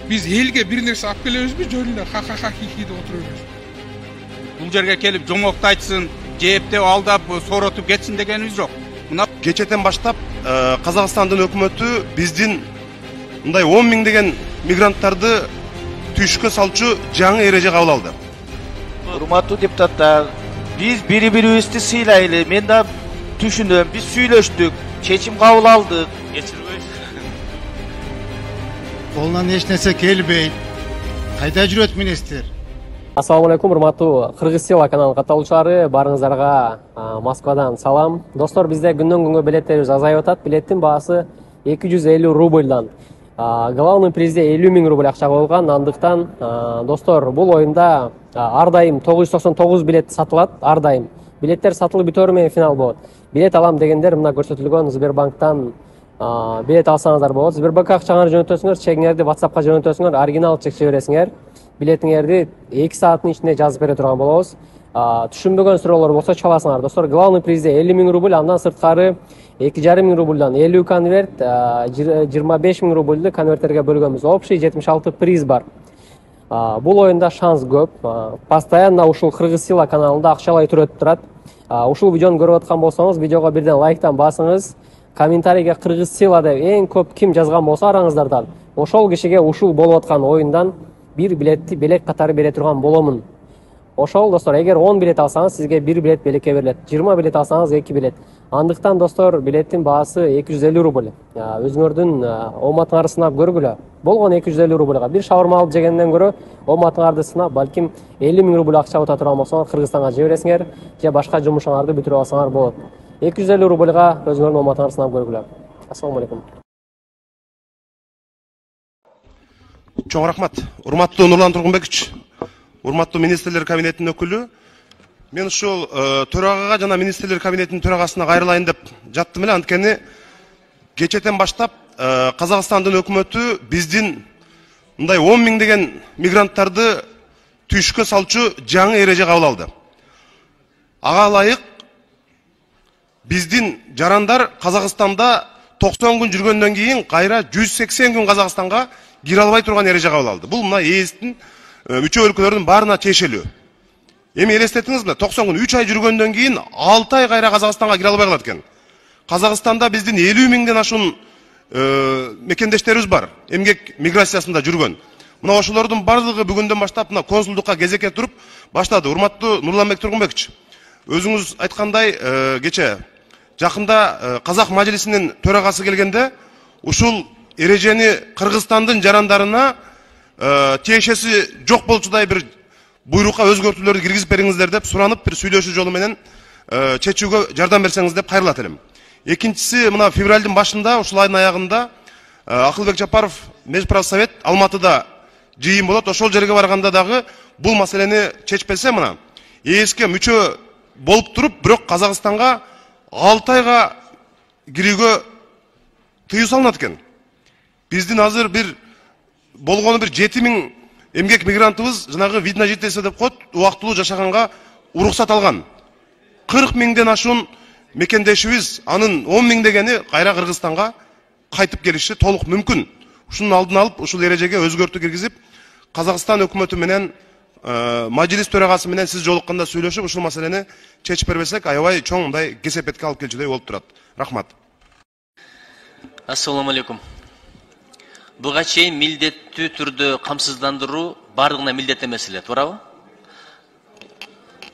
Биз элге бир нерсе алып келебизби, жөнүнө ха-ха-ха хи-хи деп отура беребиз. Бул жерге келип жоңокту айтсын, жептеп алдап, сооротуп кетсин дегенибиз жок. Мына кечеден баштап Казакстандын өкмөтү биздин мындай 10 миң деген мигранттарды түшкө салчу жаңы эреже кабыл алды. Урматтуу депутаттар, биз бири-бирибизди сыйлайлы. Мен да түшүнөм, биз сүйлөштүк, чечим кабыл алдык. Колунан эч нерсе келбейт. Кайда жүрөт министр? Ассаламу алейкум, урматтуу Кыргыз Сила каналынын катталуучулары, барыңыздарга Москвадан салам. Достор, бизде күндөн күнгө билеттерибиз азайып атат. Билеттин баасы 250 рубльдан. Главный призде 50 миң рубль акча коюлган. Андыктан, достор, бул оюнда ар дайым 999 билет сатылат, ар дайым. Билеттер сатылып бүтөрү менен финал болот. Билет алам дегендер мына көрсөтүлгөн Сбербанктан билет алсаңыздар болот. Сбербанк акчаңарды жөнөтөсүңөр, чегиңерди WhatsAppка жөнөтөсүңөр, оригинал чек бересиңер. Билетиңерди 2 сааттын ичинде жазып бере турган болобуз. Түшүнбөгөн суроолор болсо чаласыңар. Достор, главный призде 50 миң рубль, андан сырткары 2,5 миң рубльдан 50 конверт, 25 миң рубльды конверттерге бөлгөнбүз. Общий 76 приз бар. Бул оюнда шанс көп. Постоянно ушул Кыргыз Сила каналында акчалай түрөтүп турат. Ушул видеону көрүп аткан болсоңуз, видеого бирден лайктан басыңыз. Комментарийге Кыргыз Сила деп эң көп ким жазган болсо араңыздардан, ошол кишиге ушул болуп аткан оюндан бир билетти белек катары бере турган боломун. Ошол достор, эгер 10 билет алсаңыз, сизге 1 билет белекке берилет. 20 билет алсаңыз 2 билет. Андыктан достор, билеттин баасы 250 рубль. Өзүңөрдүн ооматыңарды сынап көргүлө. Болгон 250 рубльга бир шаурма алып жегенден көрө ооматыңарды сынап, балким 50 миң рубль акча ута турган болсоңор Кыргызстанга жибересиңер же башка жумушуңарды бүтүрүп алсаңар болот. 250 рубльга өзүңөрдүн ооматыңарды сынап көргүлө. Ассаламу алейкум. Чоң рахмат. Урматтуу Нурлан Тургунбекович, урматтуу министрлер кабинетинин өкүлү. Мен ушул төрагага жана министрлер кабинетинин төрагасына кайрылайын деп жаттым эле, анткени кечеден баштап Казакстандын өкмөтү биздин мындай 10 миң деген мигранттарды түшкө салчу жаңы эреже кабыл алды. Ага ылайык биздин жарандар Казакстанда 90 күн жүргөндөн кийин кайра 180 күн Казакстанга кире албай турган эреже кабыл алды. Бул мына ээстин мүчө өлкөлөрдүн баарына тиешелүү. Эми элестетиңизби, 90 күн 3 ай жүргөндөн кийин 6 ай кайра Казакстанга кире албай калат экен. Казакстанда биздин 50 миңден ашуун мекендештерибиз бар, эмгек миграциясында жүргөн. Мына ошолордун бардыгы бүгүндөн баштап мына консулдукка кезекке туруп баштады. Урматтуу Нурланбек Тургунбекович, өзүңүз айткандай, кече жакында Казак мажлисинин төрагасы келгенде ушул эрежени Кыргызстандын жарандарына тиешеси жок болчудай бир буйрукка өзгөртүүлөрдү киргизип бериңиздер деп суранып, бир сүйлөшүү жолу менен чечүүгө жардам берсеңиз деп кайрылат элем. Экинчиси, мына февралдын башында, ушул айдын аягында Акылбек Жапаров Межправсовет Алматыда жыйын болот. Ошол жерге барганда дагы бул маселени чечпесе, мына ээске мүчө болуп туруп, бирок Казакстанга 6 айга кирүүгө тыюу салынат экен. Биздин азыр бир болгону бир 7 миң эмгек мигрантыбыз жанагы вид на жительство деп коет, убактылуу жашаганга уруксат алган. 40 миңден ашуун мекендешибиз, анын 10 миң дегени кайра Кыргызстанга кайтып келиши толук мүмкүн. Ушунун алдын алып, ушул эрежеге өзгөртүү киргизип, Казакстан өкмөтү менен мажлис төрагасы менен сиз жолукканда сүйлөшүп, ушул маселени чечип бербесек, аябай чоң мындай кесепетке алып келчүдөй болуп турат. Рахмат. Ассаламу алейкум. Буга чейин милдеттүү түрдө камсыздандыруу бардыгына милдет эмес эле, туурабы?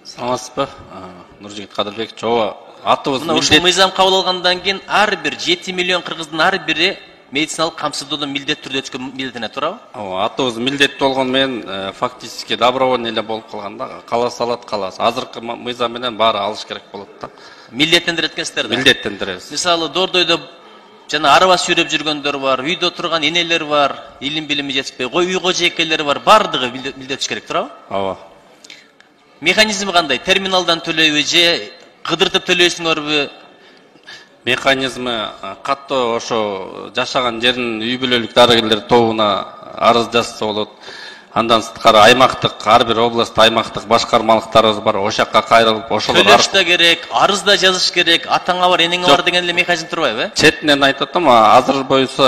Саламатсызбы? Нуржигит Кадырбек, чоо атыбыз милдет. Ушул мыйзам кабыл алгандан кийин ар бир 7 миллион кыргыздын ар бири медициналык камсыздоодон милдет түрдө өткөн милдетине, туурабы? Атыбыз милдеттүү болгон менен фактически добровольный эле болуп калганда, каласа алат, каласа. Азыркы мыйзам менен баары алыш керек болот да. Милдеттендирет экенсиздер да? Милдеттендиребиз. Мисалы, Дордойдо жана араба сүйрөп жүргөндөр бар, үйдө турган энелер бар, илим билими жетпей, үй кожойкелери бар, бардыгы милдеттиш керек, туурабы? Ооба. Механизми кандай? Терминалдан төлөйбү же кыдыртып төлөйсүңөрбү? Механизми каттоо ошо жашаган жеринин үй бүлөлүк дарыгерлер тобуна арыз жазса болот. Андан сырткары аймактык, ар бир област аймактык башкармалыктарыбыз бар. Ошакка кайрылып, ошолор төлөш да керек, арыз да жазыш керек, атаңа бар, энеңе бар деген эле механизм турбайбы? Четинен айтып атам, азыр боюнча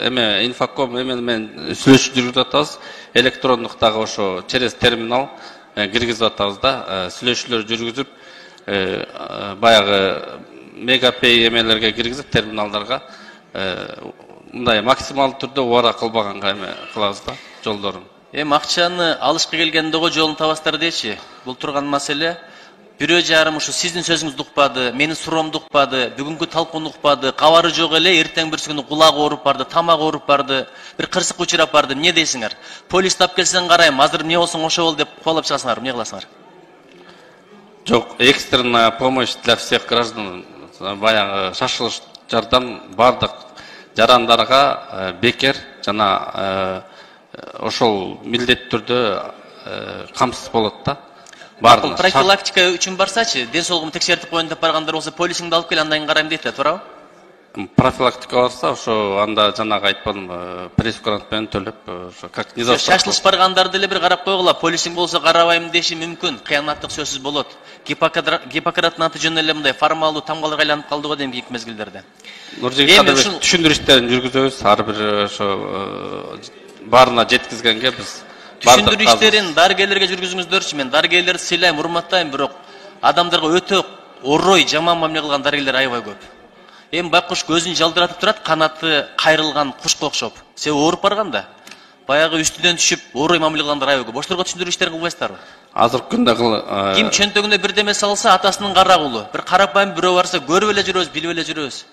эме инфоком менен сүйлөшүп жүргүзүп атабыз. Электрондук дагы ошо через терминал киргизип атабыз да, сүйлөшүүлөр жүргүзүп, баягы мегапей эмелерге киргизип терминалдарга мындай максималдуу түрдө убара кылбаганга эме кылабыз да жолдорун. Акчаны алышка келгендегі жолун табастар дечи. Бул турган маселе. Бирөө жарым ушу сиздин сөзүңүздү укпады, менин суроомду укпады, бүгүнкү талкууну укпады, кабары жок эле, эртең бирси күнү кулагы ооруп барды, тамагы ооруп барды, бир кырсык учурап барды. Эмне дейсиңер? Полис тап келсең карайм, азыр эмне болсоң ошо бол деп кубалап чыгасыңар, эмне кыласыңар? Жок, экстренная помощь для всех граждан, баягы шашылыш жардам бардык жарандарга бекер жана ошол милдеттүү түрдө камсыз болот да. Бул профилактика үчүн барсачы, ден соолугумду текшертип коеюн деп баргандар болсо, полисиңди алып кел, андан кийин карайм дейт да, туурабы? Профилактика барса, ошо анда жанагы айтпадым, пресс-курант менен төлөп, ошо как не заставка. Шашылыш баргандарды эле бир карап койгула, полисиң болсо карабайм деши мүмкүн, кыянаттык сөзсүз болот. Гиппократтын аты жөнү эле мындай формалдуу тамгаларга айланып калды го дейм кийинки мезгилдерде. Нуржигит Кадырбек түшүндүрүштөрүн жүргүзөбүз, ар бир ошо баарына жеткизгенге биз түшүндүрүштөрүн дарыгерлерге жүргүзүңүздөрчү. Мен дарыгерлерди сыйлайм, урматтайм, бирок адамдарга өтө орой, жаман мамиле кылган дарыгерлер аябай көп. Эми байкуш көзүн жалдыратып турат, канаты кайрылган кушка окшоп. Себеби ооруп барганда баягы үстүнөн түшүп орой мамиле кылгандар аябай көп. Ошолорго түшүндүрүштөр кылбайсыздарбы? Азыркы күндө ким чөнтөгүнө бирдеме салса, атасынын карагулу. Бир карапайым бирөө барса, көрүп эле жүрөбүз, билип эле жүрөбүз.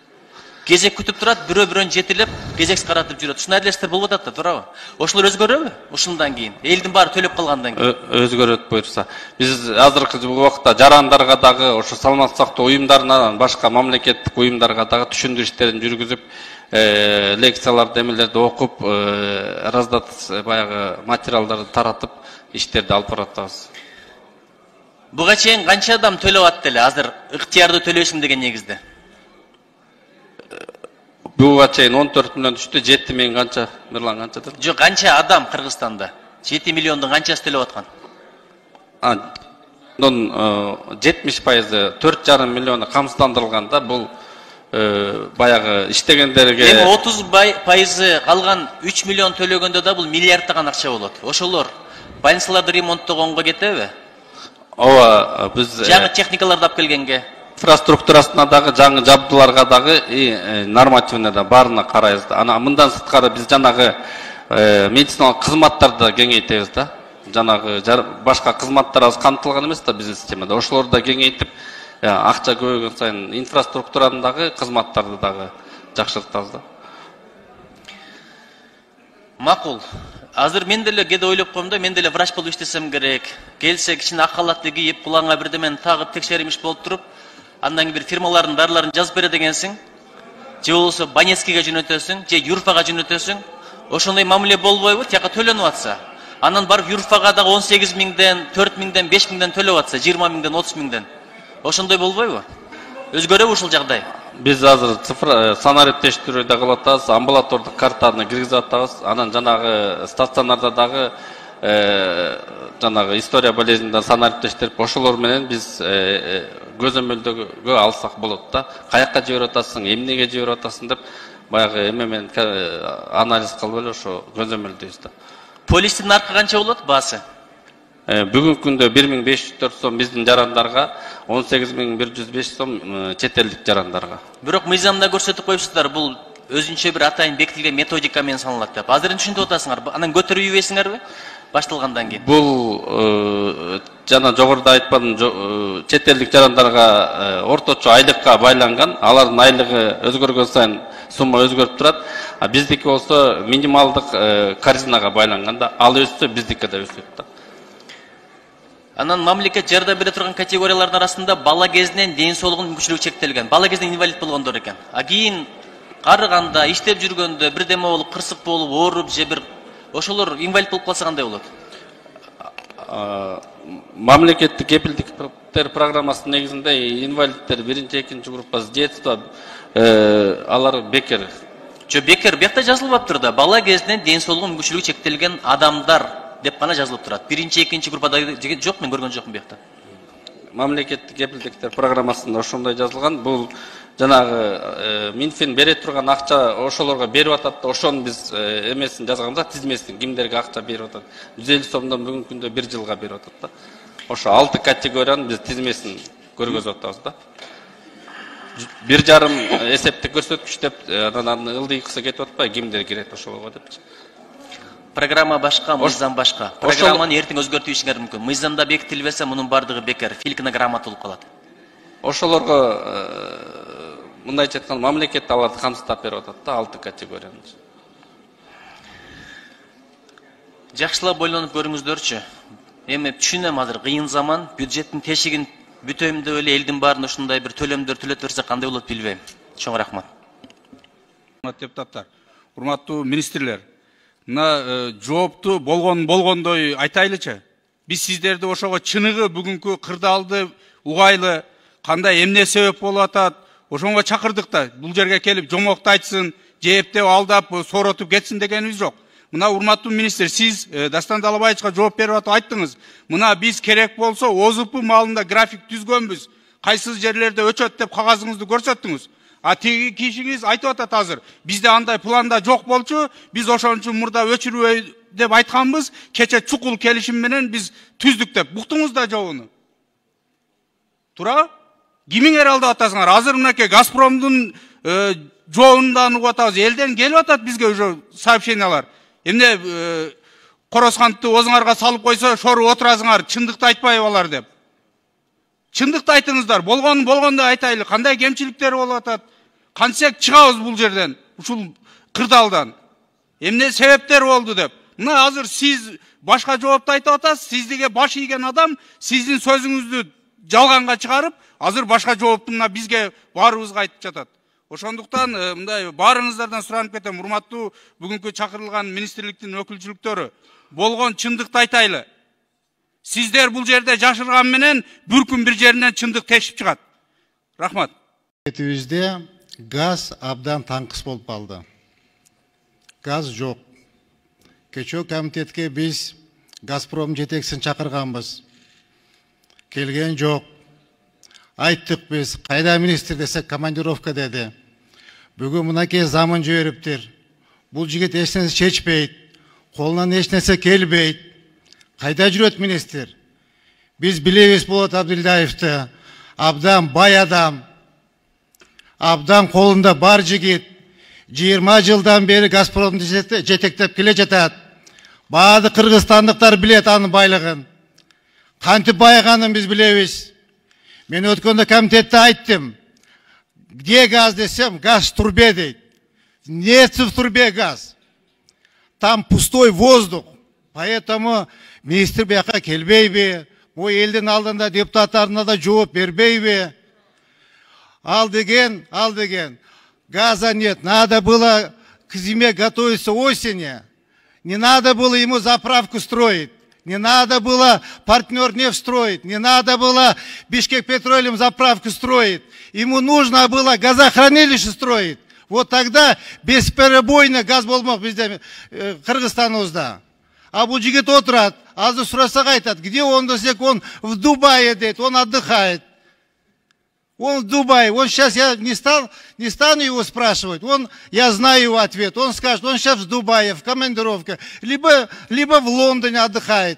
Кезек күтүп турат, бирөө-бирөөнү жетилеп, кезекс каратып жүрөт. Ушундай элестер болуп атат да, туурабы? Ошолор өзгөрөбү? Ушундан кийин, элдин баары төлөп калгандан кийин. Өзгөрөт буйрса. Биз азыркы убакытта жарандарга дагы, ошо саламаттык сактоо уюмдарына, башка мамлекеттик уюмдарга дагы түшүндүрүштөрүн жүргүзүп, лекцияларды, эмелерди окуп, раздат баягы материалдарды таратып, иштерди алып баратабыз. Буга чейин канча адам төлөп атты эле, азыр ыктыярдуу төлөйсүң деген негизде? Буга чейин 14 миллион түштү, 7 миң канча, Мирлан канчадыр? Жок, канча адам Кыргызстанда? 7 миллиондун канчасы төлөп аткан? 70%, 4,5 миллиону камсыздандырылган да, бул баягы иштегендерге. Эми 30% калган 3 миллион төлөгөндө да бул миллиардтаган акча болот. Ошолор больницаларды ремонттогонго кетеби? Ооба, биз жаңы техникаларды алып келгенге, инфраструктурасына дагы, жаңы жабдууларга дагы нормативне да баарына карайбыз да. Ана мындан сырткары биз жанагы медициналык кызматтарды кеңейтебиз да. Жанагы башка кызматтарыбыз камтылган эмес да биздин системада. Ошолорду да кеңейтип, акча көбөйгөн сайын инфраструктураны дагы, кызматтарды дагы жакшыртабыз да. Макул. Азыр мен деле кээде ойлоп коем да, мен деле врач болуп иштесем керек. Келсе кичине ак халатты кийип, кулаңа бирдемени тагып текшерим иш болуп туруп, андан кийин бир фирмалардын дарыларын жазып бере дегенсиң, же болбосо Банецкийге жөнөтөсүң, же Юрфага жөнөтөсүң. Ошондой мамиле болбойбу, тияка төлөнүп атса. Анан барып Юрфага дагы 18 миңден, 4 миңден, 5 миңден төлөп атса, 20 миңден, 30 миңден. Ошондой болбойбу? Өзгөрөбү ушул жагдай? Биз азыр санариптештирүүдө кылып атабыз, амбулатордук картаны киргизип атабыз. Анан жанагы стационарда дагы жанагы история болезниnden санариптештирип, ошолор менен биз көзөмөлдөгө алсак болот да. Каякка жиберип атасың, эмнеге жиберип атасың деп баягы эме менен анализ кылып эле ошо көзөмөлдөйбүз да. Полистин наркы канча болот баасы? Бүгүнкү күндө 1504 сом биздин жарандарга, 18105 сом чет элдик жарандарга. Бирок мыйзамда көрсөтүп коюпсуздар, бул өзүнчө бир атайын бекитилген методика менен саналат деп. Азыр түшүнүп атасыңар, анан көтөрүп ийбейсиңерби? Башталгандан кийин. Бул жана жогоруда айтпадым, чет элдик жарандарга орточо айлыкка байланган, алардын айлыгы өзгөргөн сайын сумма өзгөрүп турат. А биздики болсо минималдык корзинага байланган да, ал өссө биздики да өсөт да. Анан мамлекет жардам бере турган категориялардын арасында бала кезинен ден соолугунун мүмкүнчүлүгү чектелген, бала кезинен инвалид болгондор экен. А кийин карыганда, иштеп жүргөндө бирдеме болуп, кырсык болуп, ооруп же бир ошолор инвалид болуп калса кандай болот? Мамлекеттик кепилдиктер программасынын негизинде инвалиддер 1-2 группасы детство алар бекер Жо бекер бияқта жазылып аптыр да. Бала кезинен ден соолугу мүмкүнчүлүгү чектелген адамдар деп гана жазылып турат. Биринчи, экинчи группада жигит жок, мен көргөн жокмун бияқта. Мамлекеттик кепилдиктер программасында ошондой жазылган. Бул жанагы Минфин бере турган акча ошолорго берип атат да, ошону биз эмесин жазганда тизмесин кимдерге акча берип атат. 150 сомдон бүгүнкү күндө 1 жылга берип атат да. Ошо 6 категориянын биз тизмесин көргөзүп атабыз да. 1,5 эсептик көрсөткүч деп анан ылдыйкысы кетип атпайбы, кимдер кирет ошолго депчи. Программа башка, мыйзам башка. Программаны эртең өзгөртүшүңөр мүмкүн. Мыйзамда бекитилбесе, мунун бардыгы бекер, филкина грамота болуп калат. Ошолорго мындайча айтканда мамлекет аларды камсыздап берип атат да, 6 категорияны. Жакшылап ойлонуп көрүңүздөрчү. Эми түшүнөм, азыр кыйын заман, бюджеттин тешигин бүтөйм деп эле элдин баарын ушундай бир төлөмдөр төлөтүп берсе кандай болот билбейм. Чоң рахмат. Депутаттар, урматтуу министрлер, мына жоопту болгондой айтайлычы. Биз сиздерди ошого чыныгы бүгүнкү кырдаалды угайлы кандай эмне себеп болуп атат, ошонго чакырдык да. Бул жерге келип жомокту айтсын, жээптеп алдап сооротуп кетсин дегенибиз жок. Мына урматтуу министр, сиз Дастан Далабаевичке жооп берип атып айттыңыз. Мына биз керек болсо ОЗП маалында график түзгөнбүз. Кайсы жерлерде өчөт деп кагазыңызды көрсөттүңүз. А тиги кишиңиз айтып атат азыр. Бизде андай планда жок болчу, биз ошон үчүн мурда өчүрбөй деп айтканбыз. Кече чукул келишим менен биз түздүк деп. Буктуңуз да жообуну. Тура? Кимиңер алдап атасыңар? Азыр мынакей Газпромдун жообундан угуп атабыз. Элден келип атат бизге уже сообщениялар. Эмне Корозкантты өзүңөргө салып койсо, шору отурасыңар, чындыкты айтпайбы алар деп. Чындыкты айтыңыздар. Болгондо айтайлы, кандай кемчиликтер болуп атат? Кантсек чыгабыз бул жерден, ушул кырдаалдан. Эмне себептер болду деп. Мына азыр сиз башка жоопту айтып атасыз, сиздиге баш ийген адам сиздин сөзүңүздү жалганга чыгарып, азыр башка жоопту мына бизге баарыбызга айтып жатат. Ошондуктан мындай баарыңыздардан суранып кетем, урматтуу бүгүнкү чакырылган министрликтин өкүлчүлүктөрү, болгон чындыкты айтайлы. Сиздер бул жерде жашырган менен бир күн бир жеринен чындык тешип чыгат. Рахмат. Мамлекетибизде газ абдан таңкыс болуп калды. Газ жок. Кечөө комитетке биз Газпром жетекчисин чакырганбыз. Келген жок. Айттык биз, кайда министр десек командировка деди. Бүгүн мынакей замын жибериптир. Бул жигит эч нерсе чечпейт, колунан эч нерсе келбейт. Кайда жүрөт министр? Биз билебиз Болот Абдилдаевди, абдан бай адам, абдан колунда бар жигит. 20 жылдан бери Газпромду жетектеп келе жатат. Баарды кыргызстандыктар билет анын байлыгын. Кантип байыганын биз билебиз. Мен өткөндө комитетте айттым. Где газ десем, газ в трубе дейт. Нет в трубе газ. Там пустой воздух. Поэтому министр бияка келбейби? Бу элдин алдында депутаттарына да жооп бербейби? Ал деген. Газа нет. Надо было к зиме готовиться осенью. Не надо было ему заправку строить. Не надо было Партнернефть строить, не надо было Бишкек Петролиум заправку строить. Ему нужно было газохранилище строить. Вот тогда бесперебойно газ болмок бізде Кыргызстаныбызда. А бул жигит отурат, азыр сурасак айтат, где он десек, он в Дубае дейт, он отдыхает. Он в Дубае, он сейчас, я не стану его спрашивать, я знаю его ответ, он скажет, он сейчас в Дубае, в командировке, либо в Лондоне отдыхает,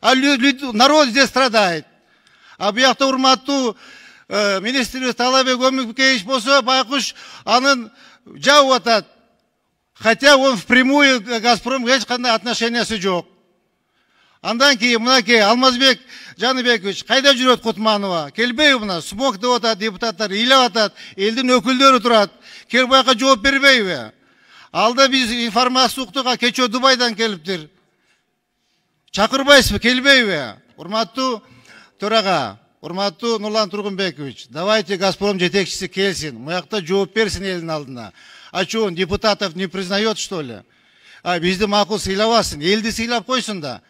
а народ здесь страдает. А бияқта урматтуу министр Талабек Омирбекевич болсо, байкуш анын жабып атат, хотя он впрямую Газпром эч кандай отношениясы жок. Андан кейін мынакей Алмазбек Жаныбекович кайда жүрөт Кутманова? Келбейби мына? Смок деп атат, депутаттар ыйлап атат, элдин өкүлдөрү турат. Келип байка жооп бербейби? Алда биз информация уктуга кечөө Дубайдан келиптир. Чакырбайсызбы, келбейби? Урматтуу төрага, урматтуу Нурлан Тургунбекович, давайте Газпром жетекчиси келсин, муякта жооп берсин элдин алдына. А чё, он депутатов не признает, что ли? А бизди макул сыйлабасын, элди сыйлап койсун да.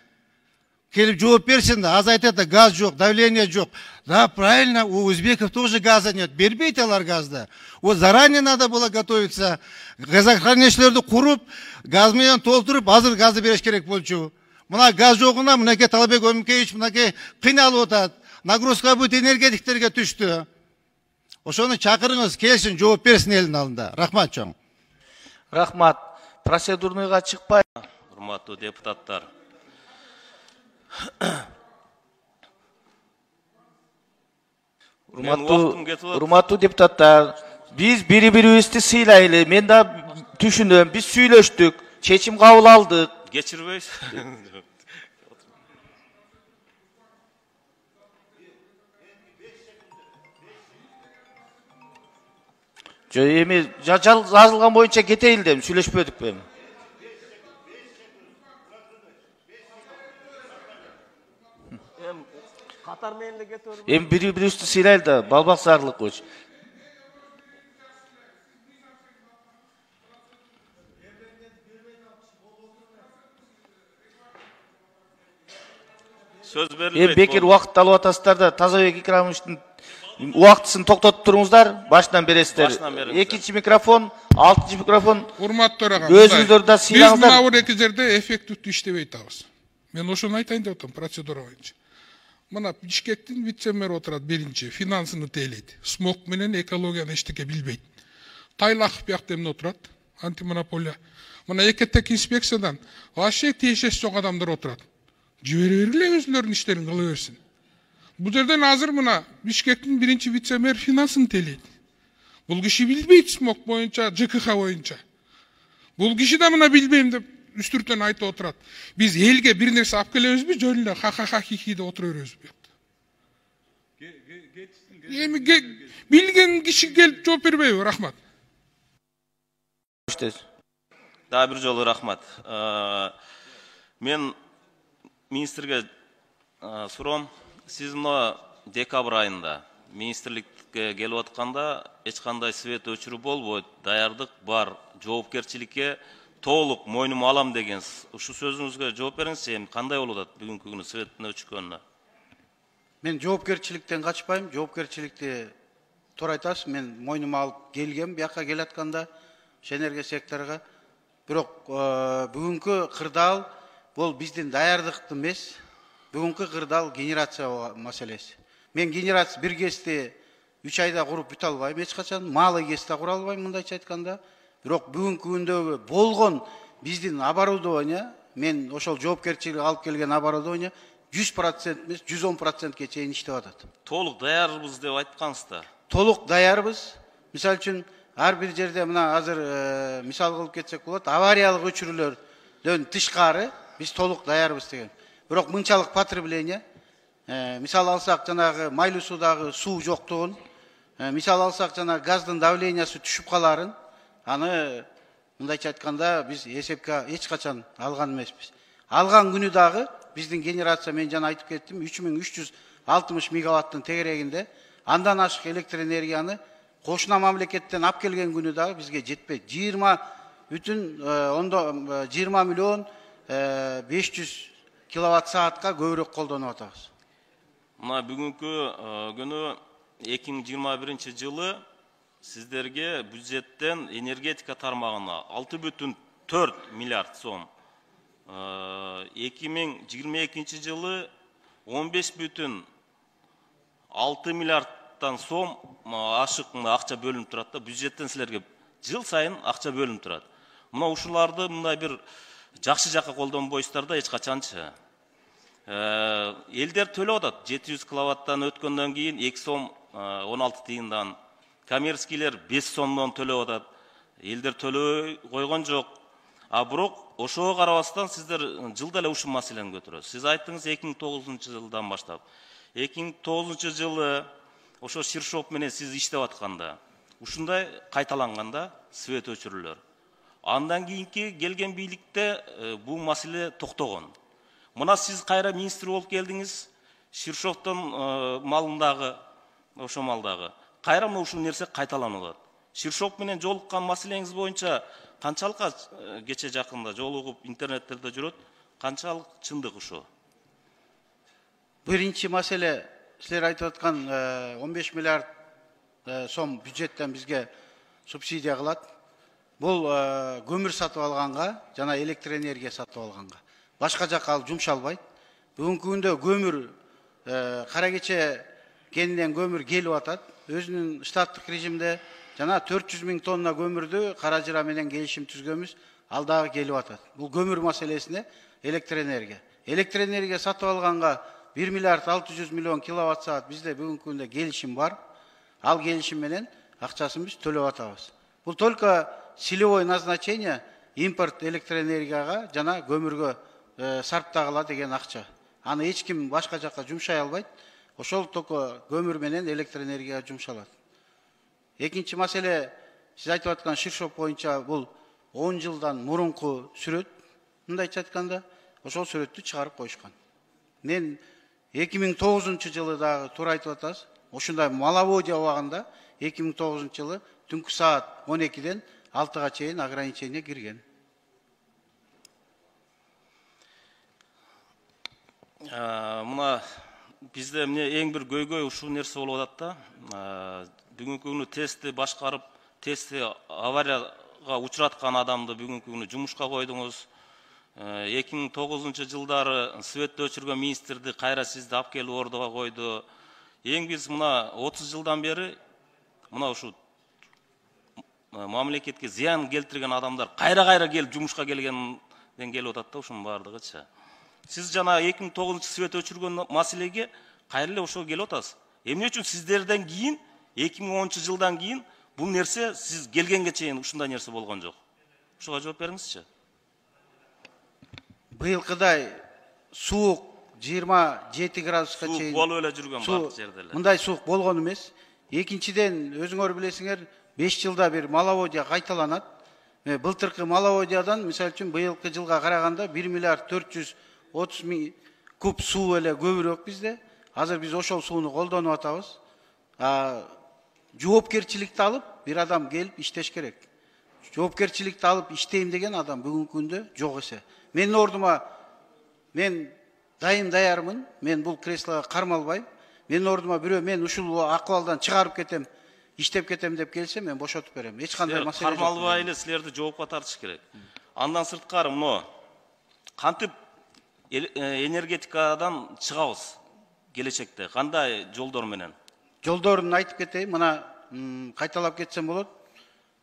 келіп жооп берсін, аз айтады, газ жоқ, давление жоқ. Да, правильно, у узбеков тоже газа нет. Бербейте алар газды. Вот заранее надо было готовиться. Газохранилищелерді құрып, газменен толтырып, азыр газды береш керек болчу. Мына газ жоғына, мынакей Талабек Өмкеевич, мынакей қиналып отады. Нагрузка будет энергетиктерге түшті. Ошоны чакырыңыз, келсин, жооп берсин элдин алдында. Рахмат чоң. Рахмат. Процедурныйга чыкпай. Урматтуу депутаттар. Урматтуу депутаттар, биз бири-бирибизди сыйлайлы. Мен да түшүнөм, биз сүйлөштүк, чечим кабыл алдык. Geçirbeyiz. Эми жазылган боюнча кетейин дем, сүйлөшпөдүк бем. Эми бири-бирибизди сыйлайлы да, балбак зарлык болчу. Söz verilmeydi. Бекер убакыт алып атасыздар да, Тазабек Икрамовичтин убактысын токтотуп туруңуздар, башынан бересиздер. Экинчи микрофон, 6-чы микрофон. Урматтуу ага. Өзүңүздөр да сыйлаңыздар. Биз мына бир эки жерде эффективдүү иштебей атабыз. Мен ошону айтайын деп атам, процедура боюнча. Мына Бишкектин вице-мэр отурат биринчи, финансыны тейлейт. Смог менен экологияны эчтеке билбейт. Тайлаков биякта эмне отурат? Антимонополия. Мына экеттек инспекциядан вообще тиешеси жок адамдар отурат. Жибере бергиле, өзүлөрүнүн иштерин кыла берсин. Бул жерден азыр мына Бишкектин биринчи вице-мэр финансын тейлейт. Бул киши билбейт смог боюнча, ЖКХ боюнча. Бул киши да мына билбейм деп үстүртөн айтып отурат. Биз элге бир нерсе алып келебизби, жөнүнө ха-ха-ха-хи-хи деп отура беребиз буякта. Эми билген киши келип жооп бербейби? Рахмат. Да, бир жолу рахмат. Мен министрге суром, сиз мына декабрь айында министрликке келип атканда эч кандай свет өчүрүү болбойт, даярдык бар, жоопкерчиликке толук мойнума алам дегенсиз. Ушу сөзүңүзгө жооп бериңиз, эми кандай болуп атат бүгүнкү күнү светтин өчкөнүнө? Мен жоопкерчиликтен качпайм, жоопкерчиликти туура айтасыз, мен мойнума алып келгем, бияка келатканда энергия секторуга. Бирок бүгүнкү кырдаал бул биздин даярдыктын эмес, бүгүнкү кырдаал генерация маселеси. Мен генерация бир кести 3 айда куруп бүтө албайм, эч качан малый кесте кура албайм, мындайча айтканда. Бирок бүгүнкү күндөгү болгон биздин оборудование, мен ошол жоопкерчилик алып келген оборудование 100% эмес, 110%ке чейин иштеп атат. Толук даярбыз деп айткансыз да. Толук даярбыз. Мисалы үчүн ар бир жерде мына азыр мисал кылып кетсек болот, авариялык өчүрүүлөрдөн тышкары биз толук даярбыз деген. Бирок мынчалык потребление, мисал алсак жанагы майлуу суудагы суу жоктугун, мисал алсак жанагы газдын давлениясы түшүп каларын, аны мындайча айтканда биз эсепке эч качан алган эмеспиз. Алган күнү дагы биздин генерация, мен жана айтып кеттим, 3360 мегаваттын тегерегинде андан ашык электр энергияны кошуна мамлекеттен алып келген күнү дагы бизге жетпейт. 20 миллион 500 киловатт саатка көбүрөөк колдонуп атабыз. Мына бүгүнкү күнү 2021 жылы сиздерге бюджеттен энергетика тармагына 6,4 миллиард сом, 2022 жылы 15,6 миллиардтан сом ашык акча бөлүнүп турат да, бюджеттен силерге жыл сайын акча бөлүнүп турат. Мына ушуларды мындай бир жакшы жакка колдонбойсуздар да эч качанчы. Элдер төлөп атат, 700 киловаттан өткөндөн кийин 2 сом 16 тыйындан, коммерческийлер 5 сомдон төлөп атат. Элдер төлөбөй койгон жок. А бирок ошого карабастан сиздер жылда эле ушул маселени көтөрөсүз. Сиз айттыңыз 2009 жылдан баштап. 2009 жылы ошо Ширшов менен сиз иштеп атканда, ушундай кайталанганда свет өчүрүүлөр. Андан кийинки келген бийликте бул маселе токтогон. Мына сиз кайра министр болуп келдиңиз, Ширшовдун малындагы, ошо малдагы. Кайра ушул нерсе кайталанып атат. Ширшов менен жолуккан маселеңиз боюнча канчалык кече жакында жолугуп интернеттерде жүрөт, канчалык чындык ушо? Birinci mesele, sizler aytып atkан 15 milyar сом бюджеттен бизге субсидия кылат. Бул көмүр сатып алганга жана электр энергия сатып алганга. Башка жакка ал жумшалбайт. Бүгүнкү күндө көмүр кара кече кенинен көмүр келип атат. Өзүнүн штаттык режимде жана 400 000 тонна көмүрдү Кара Жыра менен келишим түзгөнбүз. Ал дагы келип атат. Бул көмүр маселесине электр энергия. Электр энергия сатып алганга 1 миллиард 600 миллион киловатт саат bizde бүгүнкү күндө келишим бар. Ал келишим менен акчасын биз төлөп атабыз. Бул только целевое назначение импорт электроэнергияга жана көмүргө сарптагыла деген акча. Аны эч ким башка жакка жумшай албайт. Ошол только көмүр менен электроэнергияга жумшалат. Экинчи маселе, сиз айтып аткан Ширшов боюнча бул 10 жылдан мурунку сүрөт. Мындайча айтканда, ошол сүрөттү чыгарып коюшкан. Мен 2009 жылы дагы туура айтып атасыз. Ошундай маловодье убагында 2009 жылы түнкү саат 12ден 6га чейин ограничение кирген. Мына бизде эмне эң бир көйгөй ушул нерсе болуп атат да. Бүгүнкү күнү тестти башкарып, тестти аварияга учураткан адамды бүгүнкү күнү жумушка койдуңуз. 2009 жылдары светти өчүргөн министрди кайра сизди алып келип ордого койду. Эң биз мына 30 жылдан бери мына ушу мамлекетке зыян келтирген адамдар кайра келип жумушка келгенден келип атат да ушунун бардыгычы. Сиз жана 2009 свет өчүргөн маселеге кайра эле ошол келип атасыз. Эмне үчүн сиздерден кийин 2010 жылдан кийин бул нерсе сиз келгенге чейин ушундай нерсе болгон жок? Ушуга жооп бериңизчи. Быйылкыдай суук 27 градуска чейин болуп эле жүргөн бардык жерде эле. Мындай суук болгон эмес. Экинчиден өзүңөр билесиңер 5 жылда бир маловодье кайталанат. Былтыркы маловодьядан мисалы үчүн быйылкы жылга караганда 1 миллиард 430 000 куб суу эле көбүрөөк бизде. Азыр биз ошол сууну колдонуп атабыз. Жоопкерчиликти алып бир адам келип иштеш керек. Жоопкерчиликти алып иштейм деген адам бүгүнкү күндө жок эсе. Менин ордума мен дайым даярмын. Мен бул креслого кармалбайм. Менин ордума бирөө мен ушул акыбалдан чыгарып кетем, иштеп кетем деп келсе, мен бошотуп берем. Эч кандай маселе жок. Кармалбай эле силерди жоопко тартыш керек. Андан сырткары мына кантип энергетикадан чыгабыз келечекте? Кандай жолдор менен? Жолдорун айтып кетейин. Мына кайталап кетсем болот.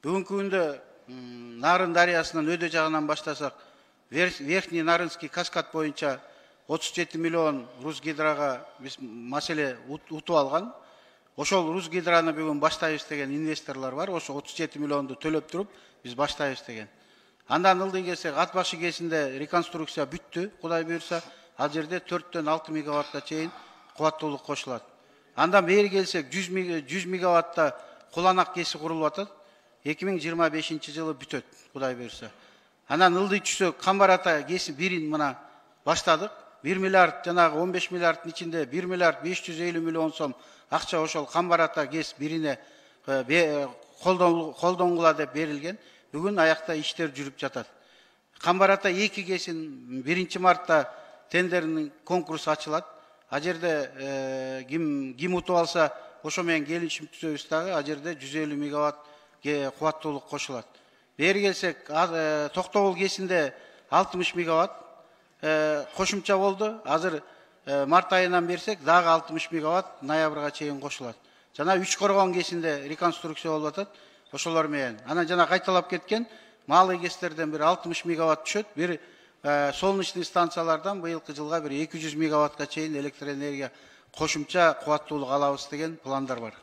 Бүгүнкү күндө Нарын дарыясынан өдө жагынан баштасак, Верхний Нарынский каскад боюнча 37 миллион Русгидрога биз маселе утуп алган. Ошол Русгидраны бүгүн баштайбыз деген инвесторлор бар. Ошо 37 миллионду төлөп туруп биз баштайбыз деген. Андан ылдый келсек, ат башы кесинде реконструкция бүттү. Кудай буйрса, ал жерде 4дөн 6 мегаваттка чейин кубаттуулук кошулат. Андан бери келсек, 100 мегаватта куланак кеси курулуп атат. 2025 жылы бүтөт, Кудай буйрса. Анан ылдый түшсөк, Камбар ата кеси бирин мына баштадык. 1 миллиард жанагы 15 миллиарддын ичинде 1 миллиард 550 миллион сом акча ошол Камбар ата кес бирине колдонгула деп берилген. Бүгүн аякта иштер жүрүп жатат. Камбар ата 2 кесин 1 мартта тендердин конкурсу ачылат. А жерде ким утуп алса, ошо менен келишим түзөбүз дагы. А жерде 150 мегаватт кубаттуулук кошулат. Бери келсек, Токтогул кесинде 60 мегаватт кошумча болду. Азыр март айынан берсек, дагы 60 мегаватт ноябрга чейин кошулат. Жана 3 коргон кесинде реконструкция болуп атат. Ошолор менен. Анан жана кайталап кеткен малый кестерден бир 60 мегаватт түшөт. Бир солнечный станциялардан быйылкы жылга бир 200 мегаваттка чейин электроэнергия кошумча кубаттуулук алабыз деген пландар бар.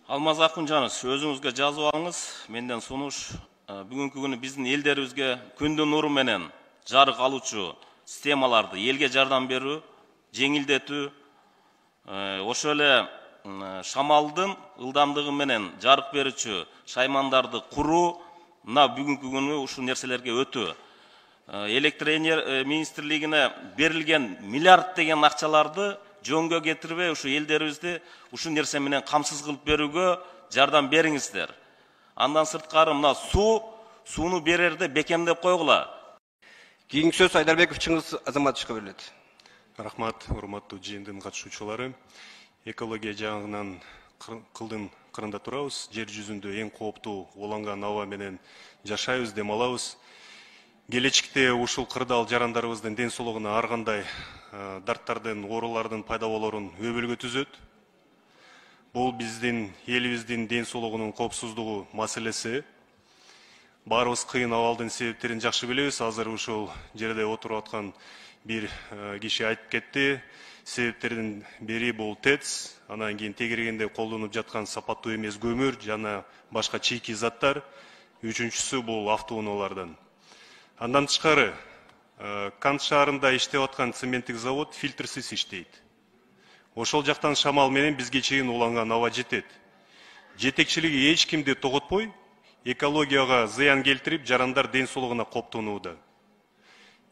Алмаз Акунжанов, өзүңүзгө жазып алыңыз. Менден сунуш. Бүгүнкү күнү биздин элдерибизге күндүн нуру менен жарык алуучу системаларды элге жардам берүү, жеңилдетүү, ошо эле шамалдын ылдамдыгы менен жарык берүүчү шаймандарды куруу, мына бүгүнкү күнү ушул нерселерге өтүү. Электр министрлигине берилген миллиард деген акчаларды жөнгө кетирбей, ушу элдерибизди ушул нерсе менен камсыз кылып берүүгө жардам бериңиздер. Андан сырткары мына сууну берерде бекемдеп койгула. Кийинки сөз Айдарбеков Чыңгыз Азаматовичке берилет. Рахмат, урматтуу жыйындын катышуучулары. Экология жагынан кылдын кырында турабыз. Жер жүзүндө эң кооптуу уланган аба менен жашайбыз, дем алабыз. Келечекте ушул кырдаал жарандарыбыздын ден соолугуна ар кандай дарттардын, оорулардын пайда болорун өбөлгө түзөт. Бул биздин элибиздин ден соолугунун коопсуздугу маселеси. Баарыбыз кыйын абалдын себептерин жакшы билебиз. Азыр ушул жерде отуруп аткан бир киши айтып кетти. Себептердин бири бул ТЭЦ, анан кийин тегерегенде колдонуп жаткан сапаттуу эмес көмүр жана башка чийки заттар. Үчүнчүсү бул автоунаалардан. Андан тышкары Кант шаарында иштеп аткан цементтик завод фильтрсиз иштейт. Ошол жактан шамал менен бизге чейин уланган аба жетет. Жетекчилиги эч кимди тоготпой, экологияга зыян келтирип, жарандар ден соолугуна кооптонууда.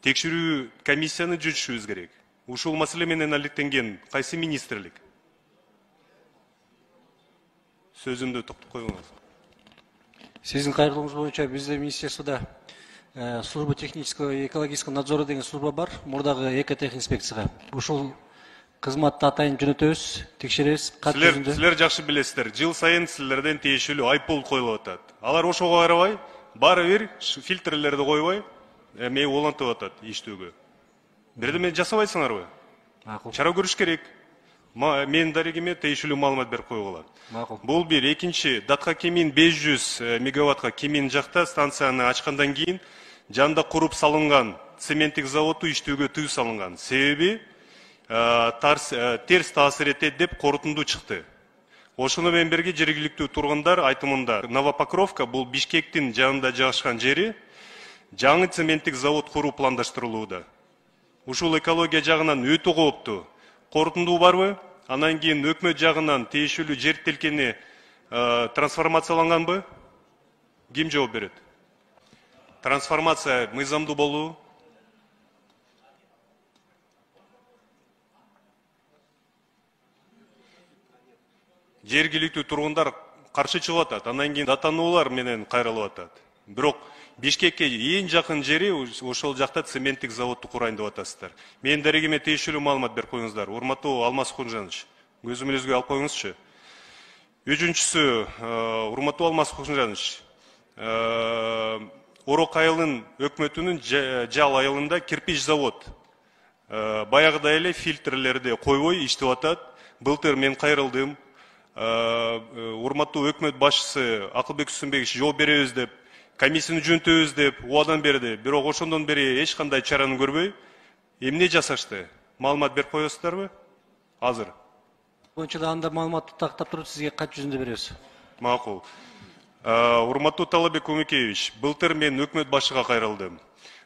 Текшерүү комиссияны жүргүзүшүбүз керек. Ушул маселе менен алектенген кайсы министрлик? Сөзүмдү токтоп коюңуз. Сиздин кайрылуңуз боюнча бизде министерствода служба технического и экологического надзора деген служба бар. Мурдагы экотехинспекцияга. Ушул кызматты атайын жөнөтөбүз, текшеребиз. Силер жакшы билесиздер. Жыл сайын силерден тиешелүү айыппул коюлуп атат. Алар ошого карабай, баары бир фильтрлерди койбой, эми улантып атат иштөөгө. Бирдеме жасабайсыңарбы? Чара көрүш керек. Менин дарегиме тиешелүү маалымат берип койгула. Бул бир. Экинчи, Датка Кемин 500 мегаваттка Кемин жакта станцияны ачкандан кийин жанда куруп салынган цементтик заводу иштөөгө тыюу салынган. Себеби терс таасир этет деп корутунду чыкты. Ошону менен бирге жергиликтүү тургундар айтымында Новопокровка бул Бишкектин жанында жайгашкан жери жаңы цементтик завод куруу пландаштырылууда. Ушул экология жагынан өтө кооптуу. Корутунду барбы? Анан кийин өкмөт жагынан тиешелүү жер телкени трансформацияланганбы? Ким жооп берет? Трансформация мыйзамдуу болуу. Жергиликтүү тургундар каршы чыгып атат. Анан кийин датануулар менен кайрылып атат. Бирок Бишкекке эң жакын жери ошол жакта цементтик заводду курайын деп атасыздар. Менин дарегиме тиешелүү маалымат берип коюңуздар. Урматтуу Алмаз Кунжанович, көзүмүзгө алып коюңузчу. Үчүнчүсү, урматтуу Алмаз Кунжанович, Орок айылын өкмөтүнүн жал айылында кирпич завод баягыдай эле фильтрлерди койбой иштеп атат. Былтыр мен кайрылдым. Урматтуу өкмөт башчысы Акылбек Сүмбекович жооп беребиз деп, комиссияны жөнөтөбүз деп убадан берди. Бирок ошондон бери эч кандай чараны көрбөй, эмне жасашты? Маалымат берип коесуздарбы? Азыр. Боюнча да анда маалыматты тактап туруп сизге кат жүзүндө беребиз. Макул. Урматтуу Талабек Умекеевич, былтыр мен өкмөт башчыга кайрылдым.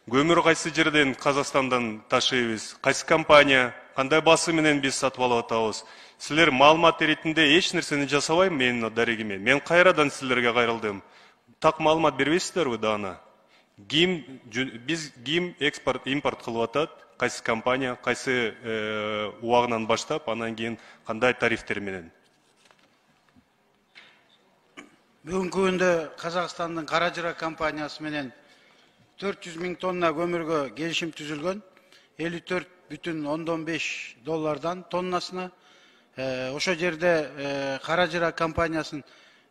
Көмүр кайсы жерден Казакстандан ташыйбыз? Кайсы компания, кандай басы менен биз сатып алып атабыз? Силер маалымат эретинде эч нерсени жасабайм менин дарегиме. Мен кайрадан силерге кайрылдым. Так маалымат бербейсиздерби даана? Биз ким экспорт, импорт кылып атат? Кайсы компания, кайсы убагынан баштап, анан кийин кандай тарифтер менен? Бүгүнкү күндө Казакстандын Каражыра компаниясы менен 400 000 тонна көмүргө келишим түзүлгөн. $54,5 тоннасына. Ошо жерде Каражыра компаниясынын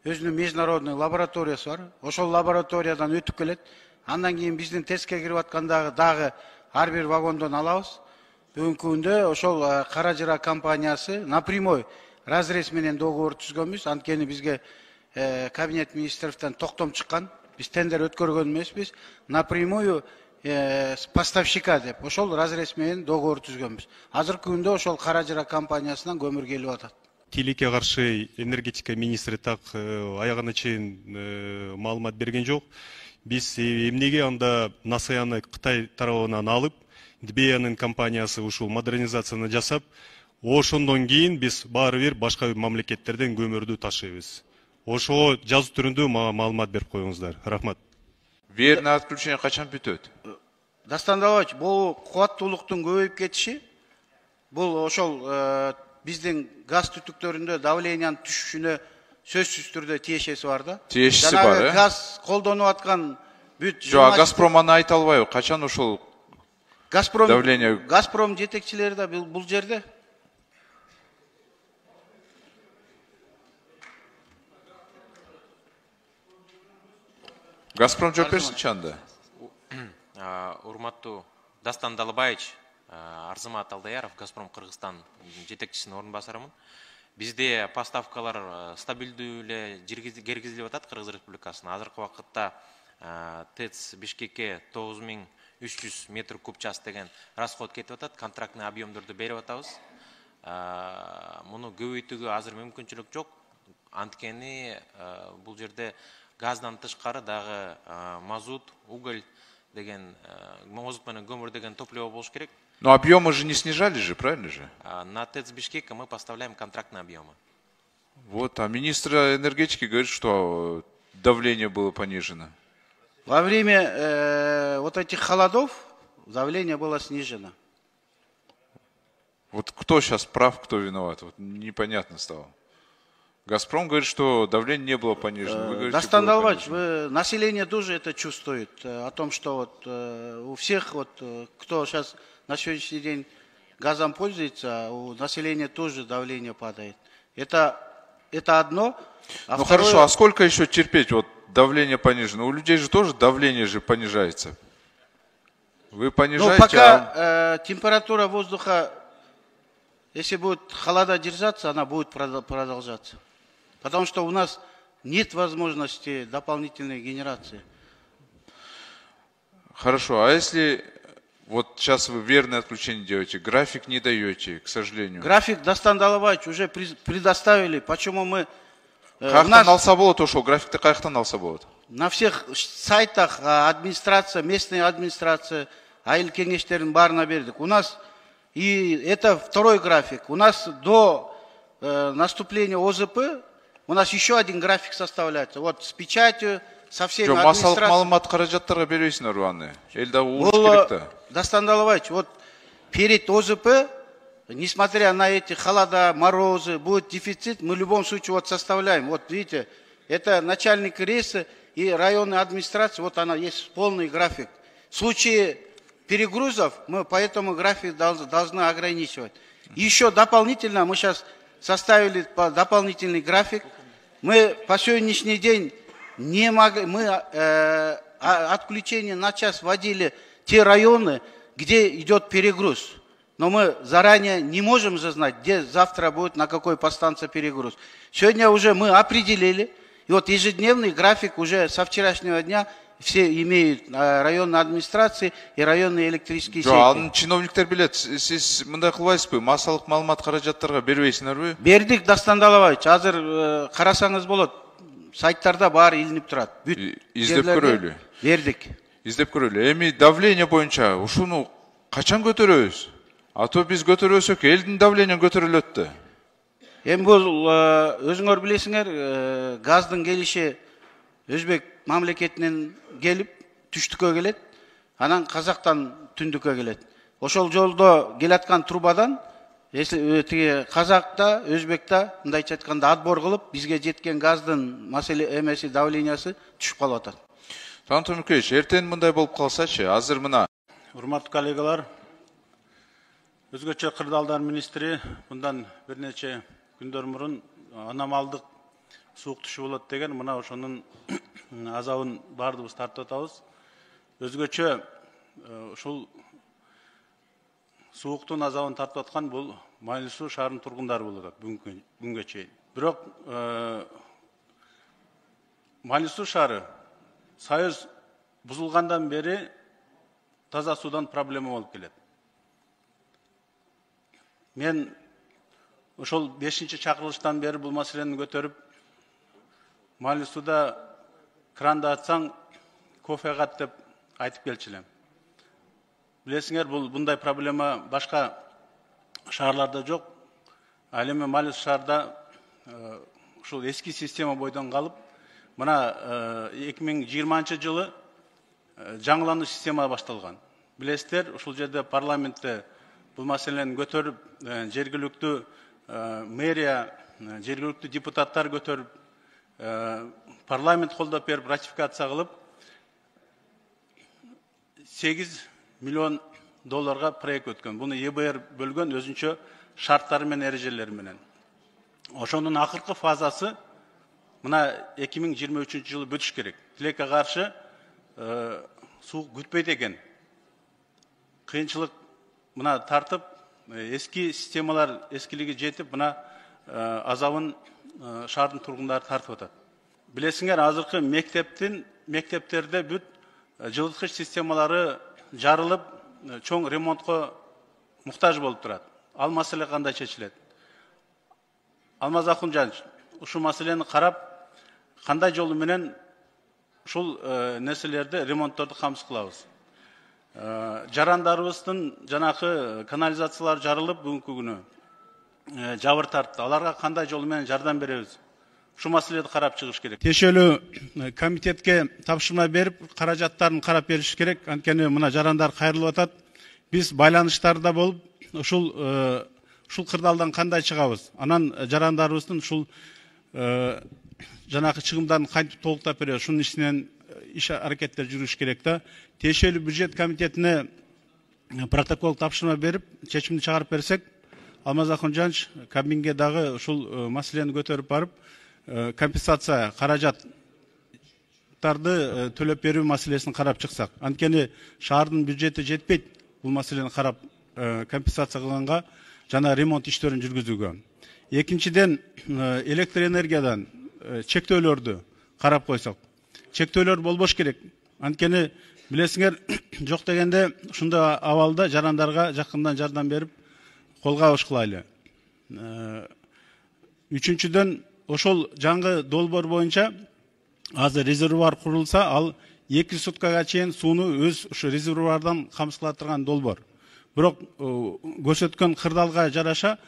өзүнүн международный лабораториясы бар. Ошол лабораториядан өтүп келет. Андан кийин биздин тестке кирип аткандагы дагы ар бир вагондон алабыз. Бүгүнкү күндө ошол Каражыра компаниясы напрямой разрез менен договор түзгөнбүз. Анткени бизге кабинет министрликтен токтом чыккан. Биз тендер өткөргөн эмеспиз. Напрямую поставщика деп ошол разрез менен договор түзгөнбүз. Азыркы күндө ошол Каражыра компаниясынан көмүр келип атат. Тилекке каршы энергетика министри так аягына чейин маалымат берген жок. Биз эмнеге анда Насаяны Кытай тарабынан алып, Дбеянын компаниясы ушул модернизацияны жасап, ошондон кийин биз баары бир башка мамлекеттерден көмүрдү ташыйбыз. Ошого жазуу түрүндө маалымат берип коюңуздар. Рахмат. Верное отключение качан бүтөт? Дастан Далович, бул кубаттуулуктун көбөйүп кетиши, бул ошол биздин газ түтүктөрүндө давлениянын түшүшүнө сөзсүз түрдө тиешеси бар да. Тиешеси бар, газ колдонуп аткан бүт Газпроманы айта албайбы, качан ошол Газпром жетекчилери да бул жерде. Газпром жооп берсинчи анда. Урматтуу Дастан Далбаевич, Арзымат Алдаяров, Газпром Кыргызстан жетекчисинин орун басарымын. Бизде поставкалар стабилдүү эле киргизилип атат Кыргыз Республикасына. Азыркы убакытта ТЭЦ Бишкекке 9300 метр куб час деген расход кетип атат. Контрактный объемдорду берип атабыз. Муну көбөйтүүгө азыр мүмкүнчүлүк жок. Анткени бул жерде газдан тышкары дагы мазут, уголь деген, мазут менен көмүр деген топливо болуш керек. Но объемы же не снижали же, правильно же? На ТЭЦ Бишкека мы поставляем контрактные объемы. Вот, а министр энергетики говорит, что давление было понижено. Во время вот этих холодов давление было снижено. Вот кто сейчас прав, кто виноват? Вот непонятно стало. Газпром говорит, что давление не было понижено. Дастан Далбаевич, население тоже это чувствует, о том, что вот у всех, вот, кто сейчас на сегодняшний день газом пользуется, у населения тоже давление падает. Это одно. Ну хорошо, а сколько еще терпеть? Вот давление понижено. У людей же тоже давление же понижается. Вы понижаете. Ну пока температура воздуха, если будет холода держаться, она будет продолжаться. Потому что у нас нет возможности дополнительной генерации. Хорошо, а если вот сейчас вы верное отключение делаете, график не даете, к сожалению. График Дастан Далбаевич уже предоставили. Почему мы... Каяктан алса болот ошол, графикти каяктан алса болот? На всех сайтах администрация, местная администрация, айыл кеңештерин баарына бердик. У нас, и это второй график, у нас до наступления ОЗП, у нас еще один график составляется. Вот с печатью, со всеми администрациями. Масалык маалымат каражаттарга бербейсиңер аны. Элде уруш керек да. Дастан Далбаевич, вот перед ОЗП, несмотря на эти холода, морозы, будет дефицит, мы в любом случае вот составляем. Вот видите, это начальник рейса и районной администрации, вот она есть полный график. В случае перегрузов мы по этому графику должны ограничивать. Еще дополнительно мы сейчас составили дополнительный график. Мы по сегодняшний день не могли, мы отключение на час вводили те районы, где идет перегруз. Но мы заранее не можем же знать, где завтра будет, на какой подстанции перегруз. Сегодня уже мы определили, и вот ежедневный график уже со вчерашнего дня все имеют районные администрации и районные электрические сети. Аны чиновниктер билет, сиз мындай кылбайсызбы? Масалык маалымат каражаттарга бербейсиңерби? Бердик, Дастан Далбаевич. Азыр карасаңыз болот. Сайттарда бар илинип турат. Издеп көрөлү. Бердик. Издеп көрөлү. Эми давление боюнча ушуну качан көтөрөбүз? А то биз көтөрөсөк, элдин давлениеси көтөрүлөт да. Эми бул өзүңөр билесиңер, газдын келиши Өзбек мамлекетинен келип, түштүккө келет, анан Казактан түндүккө келет. Ошол жолдо келаткан трубадан, тиги Казакта, Өзбекта, мындайча айтканда отбор кылып, бизге жеткен газдын маселе эмеси, давлениясы түшүп калып атат. Танто Мукеевич, эртең мындай болуп калсачы, азыр мына. Урматтуу коллегалар, өзгөчө кырдаалдар министри мындан бир нече күндөр мурун аномалдык суук түшү болот деген мына ошонун азабын баардыгыбыз тартып атабыз. Өзгөчө ушул сууктун азабын тартып аткан бул Майлы Суу шаарынын тургундары болуп атат бүгүнгө чейин. Бирок Майлы Суу шаары Союз бузулгандан бери таза суудан проблема болуп келет. Мен ошол 5-чакырылыштан бери бул маселени көтөрүп, Майлы Сууда кранды ачсаң, кофе кат деп айтып келчү элем. Билесиңер, бул мындай проблема башка шаарларда жок. Ал эми Майлы Суу шаарда ушул эски система бойдон калып, мына 2020-жылы жаңыланыш система башталган. Билесиздер, ушул жерде парламентте бул маселени көтөрүп, жергиликтүү мэрия, жергиликтүү депутаттар көтөрүп, парламент колдоп берип, ратификация кылып, 8 миллион долларға проект өткен. Бұны ЕБР бөлген өзінше шарттары мен ережелері менен. Ошонун акыркы фазасы мына 2023 жылы бүтүш керек. Тилекке каршы суу күтпейт экен. Кыйынчылык мына тартып, эски системалар эскилиги жетип, мына азабын шаардын тургундары тартып атат. Билесиңер, азыркы мектептерде бүт жылыткыч системалары жарылып, чоң ремонтко муктаж болуп турат. Ал маселе кандай чечилет? Алмаз Акунжанович, ушу маселени карап, кандай жолу менен ушул нерселерди, ремонтторду камсыз кылабыз? Жарандарыбыздын жанакы канализациялар жарылып, бүгүнкү күнү жабыр тартты. Аларга кандай жолу менен жардам беребиз? Шу маселени карап чыгыш керек. Тиешелүү комитетке тапшырма берип, каражаттарын карап бериш керек. Анткени мына жарандар кайрылып атат. Биз байланыштарда болуп, ушул кырдаалдан кандай чыгабыз? Анан жарандарыбыздын ушул жанакы чыгымдарын кантип толуктап беребиз? Шунун ичинен иш аракеттер жүрүш керек да. Тиешелүү бюджет комитетине протокол тапшырма берип, чечимди чыгарып берсек, Алмаз Акунжанович Кабминге дагы ушул маселени көтөрүп барып, компенсация каражаттарды төлөп берүү маселесин карап чыксак. Анткени шаардын бюджети жетпейт бул маселени карап компенсация кылганга жана ремонт иштерин жүргүзүүгө. Экинчиден, электр энергиядан чектөөлөрдү карап койсок. Чектөөлөр болбош керек. Анткени билесиңер, жок дегенде ушундай абалда жарандарга жакындан жардам берип колго алыш кылайлы. Үчүнчүдөн, ошол жаңы долбоор боюнча азыр резервуар курулса, ал 2 суткага чейин сууну өз ушу резервуардан камсыз кыла турган долбоор. Бирок көрсөткөн кырдаалга жараша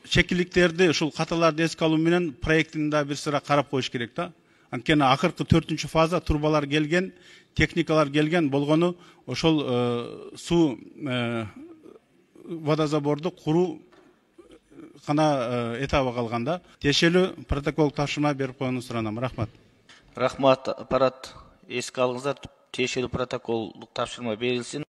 чекиликтерди, ушул каталарды эске алуу менен проектин да бир сыра карап коюш керек да. Анткени акыркы 4-чү фаза турбалар келген, техникалар келген болгону ошол суу водозаборду куруу кана этабы калганда. Тиешелүү протокол тапшырма берип коюуну суранам. Рахмат. Рахмат, аппарат эске алыңыздар. Тиешелүү протоколдук тапшырма берилсин.